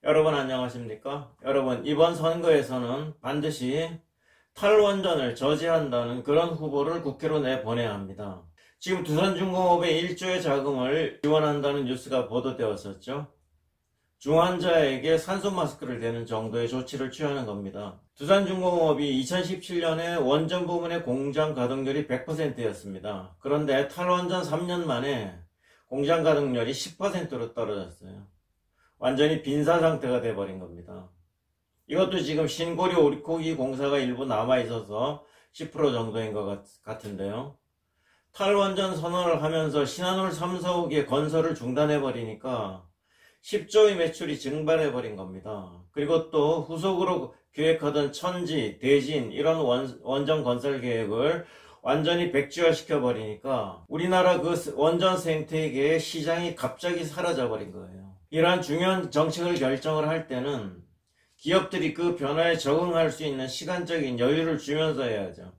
여러분 안녕하십니까? 여러분, 이번 선거에서는 반드시 탈원전을 저지한다는 그런 후보를 국회로 내보내야 합니다. 지금 두산중공업에 1조의 자금을 지원한다는 뉴스가 보도되었었죠. 중환자에게 산소 마스크를 대는 정도의 조치를 취하는 겁니다. 두산중공업이 2017년에 원전 부문의 공장 가동률이 100%였습니다. 그런데 탈원전 3년 만에 공장 가동률이 10%로 떨어졌어요. 완전히 빈사 상태가 돼버린 겁니다. 이것도 지금 신고리 오리코기 공사가 일부 남아있어서 10% 정도인 것 같은데요. 탈원전 선언을 하면서 신한울 3, 4호기의 건설을 중단해버리니까 10조의 매출이 증발해버린 겁니다. 그리고 또 후속으로 계획하던 천지, 대진 이런 원전 건설 계획을 완전히 백지화시켜버리니까 우리나라 그 원전 생태계의 시장이 갑자기 사라져버린 거예요. 이러한 중요한 정책을 결정을 할 때는 기업들이 그 변화에 적응할 수 있는 시간적인 여유를 주면서 해야죠.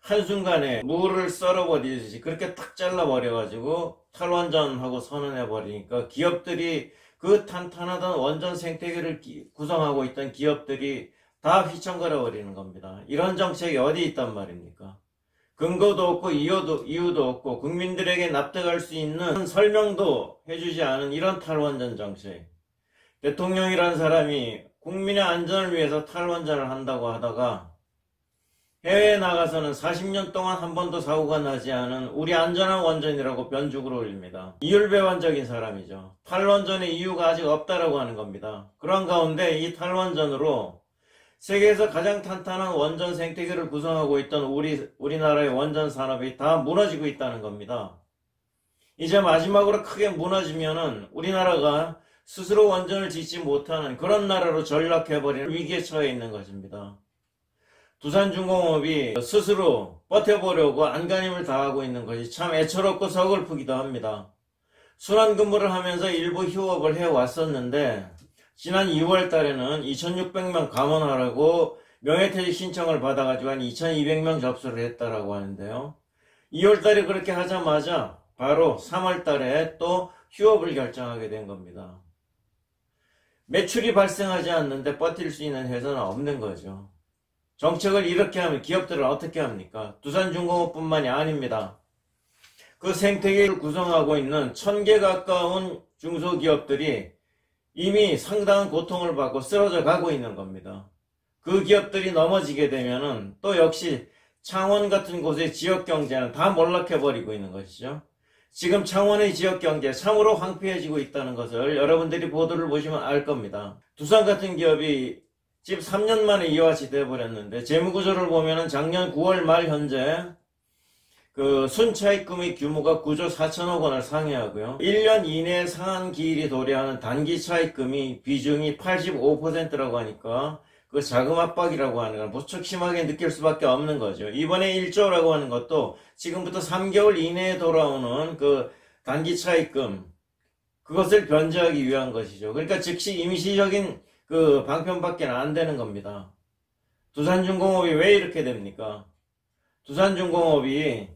한순간에 무를 썰어버리듯이 그렇게 탁 잘라버려가지고 탈원전하고 선언해버리니까 기업들이 그 탄탄하던 원전 생태계를 구성하고 있던 기업들이 다 휘청거려버리는 겁니다. 이런 정책이 어디 있단 말입니까? 근거도 없고 이유도 없고 국민들에게 납득할 수 있는 설명도 해주지 않은 이런 탈원전 정책. 대통령이란 사람이 국민의 안전을 위해서 탈원전을 한다고 하다가 해외에 나가서는 40년 동안 한 번도 사고가 나지 않은 우리 안전한 원전이라고 변죽을 올립니다. 이율배반적인 사람이죠. 탈원전의 이유가 아직 없다라고 하는 겁니다. 그런 가운데 이 탈원전으로 세계에서 가장 탄탄한 원전 생태계를 구성하고 있던 우리나라의 원전 산업이 다 무너지고 있다는 겁니다. 이제 마지막으로 크게 무너지면은 우리나라가 스스로 원전을 짓지 못하는 그런 나라로 전락해버리는 위기에 처해 있는 것입니다. 두산중공업이 스스로 버텨보려고 안간힘을 다하고 있는 것이 참 애처롭고 서글프기도 합니다. 순환근무를 하면서 일부 휴업을 해왔었는데 지난 2월 달에는 2600명 감원하라고 명예퇴직 신청을 받아가지고 한 2200명 접수를 했다라고 하는데요. 2월 달에 그렇게 하자마자 바로 3월 달에 또 휴업을 결정하게 된 겁니다. 매출이 발생하지 않는데 버틸 수 있는 회사는 없는 거죠. 정책을 이렇게 하면 기업들은 어떻게 합니까? 두산중공업뿐만이 아닙니다. 그 생태계를 구성하고 있는 1000개 가까운 중소기업들이 이미 상당한 고통을 받고 쓰러져 가고 있는 겁니다. 그 기업들이 넘어지게 되면은 또 역시 창원 같은 곳의 지역경제는 다 몰락해버리고 있는 것이죠. 지금 창원의 지역경제 참으로 황폐해지고 있다는 것을 여러분들이 보도를 보시면 알 겁니다. 두산 같은 기업이 집 3년 만에 이와 같이 돼버렸는데 재무구조를 보면은 작년 9월 말 현재 그 순차입금의 규모가 9조 4천억 원을 상회하고요. 1년 이내에 상한 기일이 도래하는 단기 차입금이 비중이 85%라고 하니까 그 자금 압박이라고 하는 건 무척 심하게 느낄 수밖에 없는 거죠. 이번에 1조라고 하는 것도 지금부터 3개월 이내에 돌아오는 그 단기 차입금 그것을 변제하기 위한 것이죠. 그러니까 즉시 임시적인 그 방편밖에 안 되는 겁니다. 두산중공업이 왜 이렇게 됩니까? 두산중공업이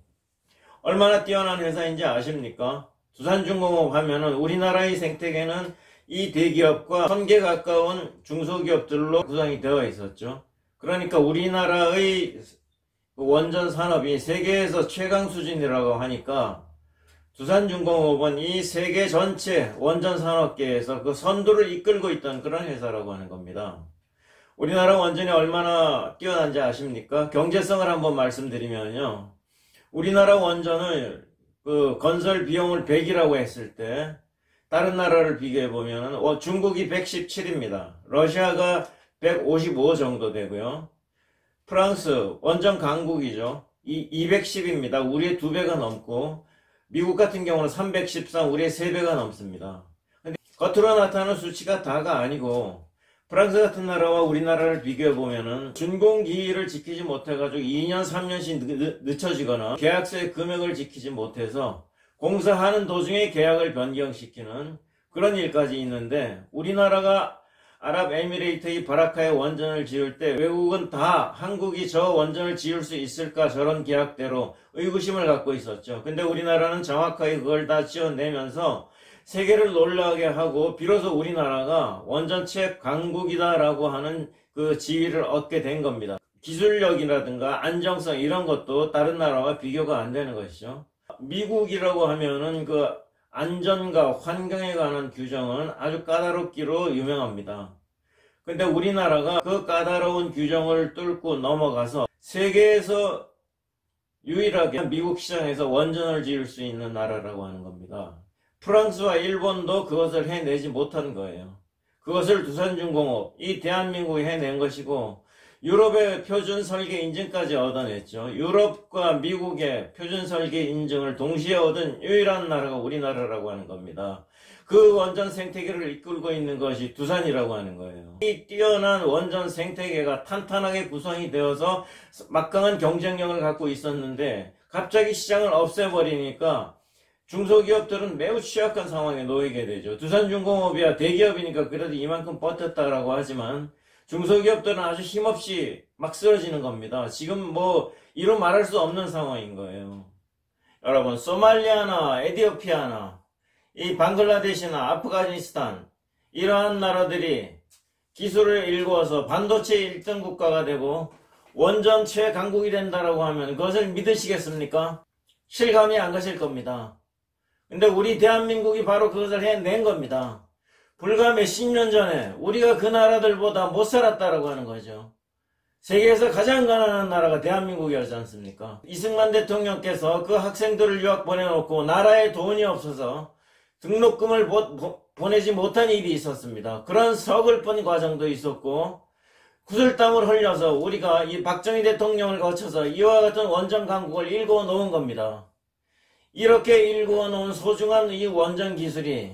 얼마나 뛰어난 회사인지 아십니까? 두산중공업 하면은 우리나라의 생태계는 이 대기업과 1000개 가까운 중소기업들로 구성이 되어 있었죠. 그러니까 우리나라의 원전 산업이 세계에서 최강 수준이라고 하니까 두산중공업은 이 세계 전체 원전 산업계에서 그 선두를 이끌고 있던 그런 회사라고 하는 겁니다. 우리나라 원전이 얼마나 뛰어난지 아십니까? 경제성을 한번 말씀드리면요. 우리나라 원전을 그 건설 비용을 100이라고 했을 때 다른 나라를 비교해 보면 중국이 117입니다. 러시아가 155 정도 되고요. 프랑스 원전 강국이죠. 210입니다. 우리의 2배가 넘고 미국 같은 경우는 313, 우리의 3배가 넘습니다. 근데 겉으로 나타나는 수치가 다가 아니고 프랑스 같은 나라와 우리나라를 비교해 보면은 준공기일을 지키지 못해가지고 2년, 3년씩 늦춰지거나 계약서의 금액을 지키지 못해서 공사하는 도중에 계약을 변경시키는 그런 일까지 있는데 우리나라가 아랍에미레이트의 바라카의 원전을 지을 때 외국은 다 한국이 저 원전을 지을 수 있을까 저런 계약대로 의구심을 갖고 있었죠. 근데 우리나라는 정확하게 그걸 다 지어내면서 세계를 놀라게 하고 비로소 우리나라가 원전체 강국이다라고 하는 그 지위를 얻게 된 겁니다. 기술력이라든가 안정성 이런 것도 다른 나라와 비교가 안 되는 것이죠. 미국이라고 하면은 그 안전과 환경에 관한 규정은 아주 까다롭기로 유명합니다. 근데 우리나라가 그 까다로운 규정을 뚫고 넘어가서 세계에서 유일하게 미국 시장에서 원전을 지을 수 있는 나라라고 하는 겁니다. 프랑스와 일본도 그것을 해내지 못한 거예요. 그것을 두산중공업, 이 대한민국이 해낸 것이고 유럽의 표준 설계 인증까지 얻어냈죠. 유럽과 미국의 표준 설계 인증을 동시에 얻은 유일한 나라가 우리나라라고 하는 겁니다. 그 원전 생태계를 이끌고 있는 것이 두산이라고 하는 거예요. 이 뛰어난 원전 생태계가 탄탄하게 구성이 되어서 막강한 경쟁력을 갖고 있었는데 갑자기 시장을 없애버리니까 중소기업들은 매우 취약한 상황에 놓이게 되죠. 두산중공업이야 대기업이니까 그래도 이만큼 버텼다라고 하지만 중소기업들은 아주 힘없이 막 쓰러지는 겁니다. 지금 뭐 이루 말할 수 없는 상황인 거예요. 여러분, 소말리아나 에티오피아나 이 방글라데시나 아프가니스탄 이러한 나라들이 기술을 일구어서 반도체 1등 국가가 되고 원전 최강국이 된다라고 하면 그것을 믿으시겠습니까? 실감이 안 가실 겁니다. 근데 우리 대한민국이 바로 그것을 해낸 겁니다. 불과 몇십 년 전에 우리가 그 나라들보다 못 살았다라고 하는 거죠. 세계에서 가장 가난한 나라가 대한민국이었지 않습니까? 이승만 대통령께서 그 학생들을 유학 보내놓고 나라에 돈이 없어서 등록금을 보내지 못한 일이 있었습니다. 그런 서글픈 과정도 있었고 구슬땀을 흘려서 우리가 이 박정희 대통령을 거쳐서 이와 같은 원전 강국을 일구어 놓은 겁니다. 이렇게 일구어 놓은 소중한 이 원전 기술이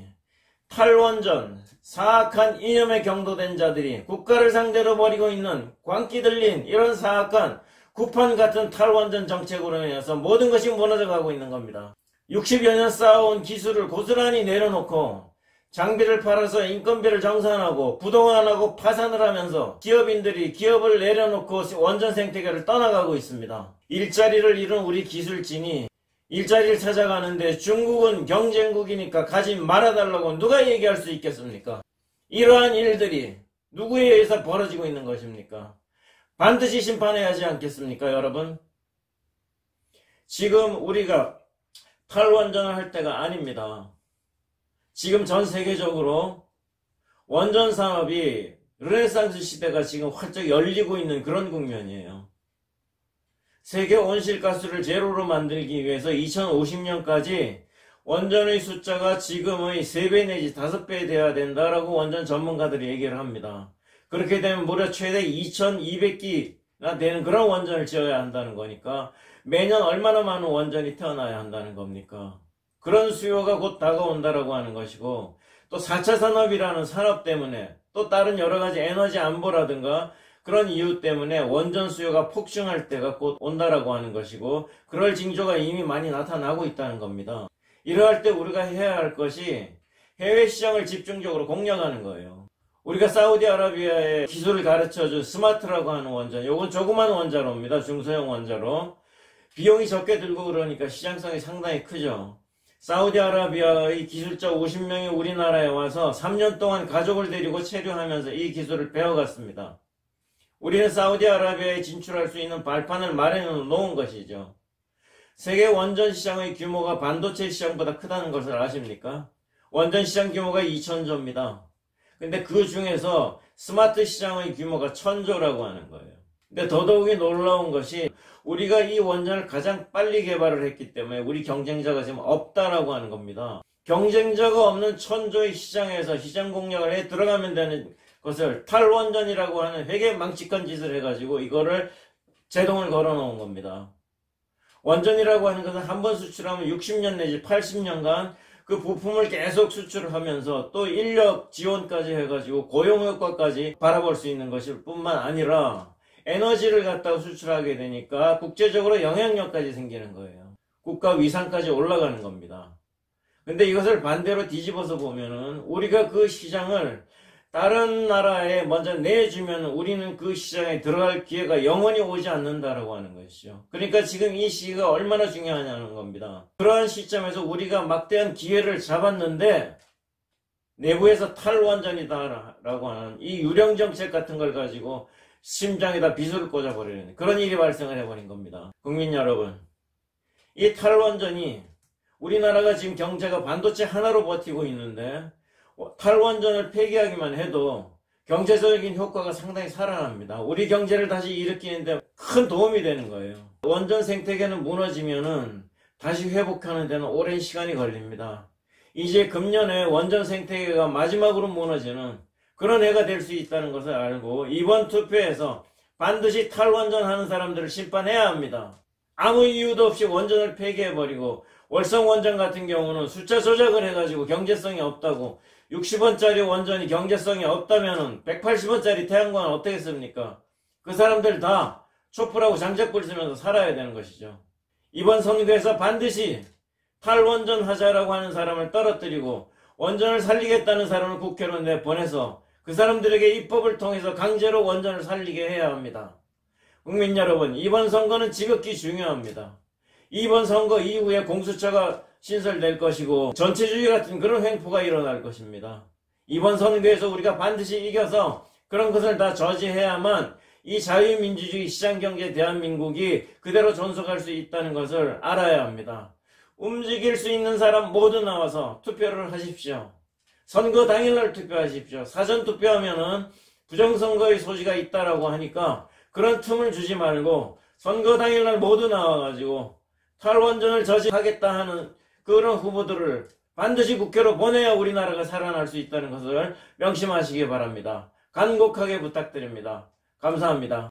탈원전, 사악한 이념에 경도된 자들이 국가를 상대로 벌이고 있는 광기 들린 이런 사악한 구판 같은 탈원전 정책으로 인해서 모든 것이 무너져가고 있는 겁니다. 60여 년 쌓아온 기술을 고스란히 내려놓고 장비를 팔아서 인건비를 정산하고 부동산하고 파산을 하면서 기업인들이 기업을 내려놓고 원전 생태계를 떠나가고 있습니다. 일자리를 잃은 우리 기술진이 일자리를 찾아가는데 중국은 경쟁국이니까 가지 말아달라고 누가 얘기할 수 있겠습니까? 이러한 일들이 누구에 의해서 벌어지고 있는 것입니까? 반드시 심판해야 하지 않겠습니까, 여러분? 지금 우리가 탈원전을 할 때가 아닙니다. 지금 전 세계적으로 원전 산업이 르네상스 시대가 지금 활짝 열리고 있는 그런 국면이에요. 세계 온실가스를 제로로 만들기 위해서 2050년까지 원전의 숫자가 지금의 3배 내지 5배 돼야 된다라고 원전 전문가들이 얘기를 합니다. 그렇게 되면 무려 최대 2200기나 되는 그런 원전을 지어야 한다는 거니까 매년 얼마나 많은 원전이 태어나야 한다는 겁니까? 그런 수요가 곧 다가온다라고 하는 것이고 또 4차 산업이라는 산업 때문에 또 다른 여러 가지 에너지 안보라든가 그런 이유 때문에 원전 수요가 폭증할 때가 곧 온다라고 하는 것이고 그럴 징조가 이미 많이 나타나고 있다는 겁니다. 이러할 때 우리가 해야 할 것이 해외 시장을 집중적으로 공략하는 거예요. 우리가 사우디아라비아의 기술을 가르쳐준 스마트라고 하는 원전, 요건 조그만 원자로입니다. 중소형 원자로. 비용이 적게 들고 그러니까 시장성이 상당히 크죠. 사우디아라비아의 기술자 50명이 우리나라에 와서 3년 동안 가족을 데리고 체류하면서 이 기술을 배워갔습니다. 우리는 사우디아라비아에 진출할 수 있는 발판을 마련해 놓은 것이죠. 세계 원전 시장의 규모가 반도체 시장보다 크다는 것을 아십니까? 원전 시장 규모가 2000조입니다. 근데 그 중에서 스마트 시장의 규모가 1000조라고 하는 거예요. 근데 더더욱이 놀라운 것이 우리가 이 원전을 가장 빨리 개발을 했기 때문에 우리 경쟁자가 지금 없다라고 하는 겁니다. 경쟁자가 없는 1000조의 시장에서 시장 공략을 해 들어가면 되는 것을 탈원전이라고 하는 되게 망측한 짓을 해가지고 이거를 제동을 걸어 놓은 겁니다. 원전이라고 하는 것은 한 번 수출하면 60년 내지 80년간 그 부품을 계속 수출을 하면서 또 인력 지원까지 해가지고 고용 효과까지 바라볼 수 있는 것일 뿐만 아니라 에너지를 갖다가 수출하게 되니까 국제적으로 영향력까지 생기는 거예요. 국가 위상까지 올라가는 겁니다. 근데 이것을 반대로 뒤집어서 보면은 우리가 그 시장을 다른 나라에 먼저 내주면 우리는 그 시장에 들어갈 기회가 영원히 오지 않는다라고 하는 것이죠. 그러니까 지금 이 시기가 얼마나 중요하냐는 겁니다. 그러한 시점에서 우리가 막대한 기회를 잡았는데 내부에서 탈원전이다라고 하는 이 유령정책 같은 걸 가지고 심장에다 비수를 꽂아버리는 그런 일이 발생을 해버린 겁니다. 국민 여러분, 이 탈원전이 우리나라가 지금 경제가 반도체 하나로 버티고 있는데 탈원전을 폐기하기만 해도 경제적인 효과가 상당히 살아납니다. 우리 경제를 다시 일으키는데 큰 도움이 되는 거예요. 원전 생태계는 무너지면은 다시 회복하는 데는 오랜 시간이 걸립니다. 이제 금년에 원전 생태계가 마지막으로 무너지는 그런 해가 될 수 있다는 것을 알고 이번 투표에서 반드시 탈원전 하는 사람들을 심판해야 합니다. 아무 이유도 없이 원전을 폐기해버리고 월성원전 같은 경우는 숫자 조작을 해가지고 경제성이 없다고 60원짜리 원전이 경제성이 없다면은 180원짜리 태양광은 어떻겠습니까? 그 사람들 다 촛불하고 장작불 쓰면서 살아야 되는 것이죠. 이번 선거에서 반드시 탈원전 하자라고 하는 사람을 떨어뜨리고 원전을 살리겠다는 사람을 국회로 내보내서 그 사람들에게 입법을 통해서 강제로 원전을 살리게 해야 합니다. 국민 여러분, 이번 선거는 지극히 중요합니다. 이번 선거 이후에 공수처가 신설될 것이고 전체주의 같은 그런 횡포가 일어날 것입니다. 이번 선거에서 우리가 반드시 이겨서 그런 것을 다 저지해야만 이 자유민주주의 시장경제 대한민국이 그대로 존속할 수 있다는 것을 알아야 합니다. 움직일 수 있는 사람 모두 나와서 투표를 하십시오. 선거 당일날 투표하십시오. 사전 투표하면은 부정선거의 소지가 있다라고 하니까 그런 틈을 주지 말고 선거 당일날 모두 나와가지고 탈원전을 저지하겠다 하는 그런 후보들을 반드시 국회로 보내야 우리나라가 살아날 수 있다는 것을 명심하시기 바랍니다. 간곡하게 부탁드립니다. 감사합니다.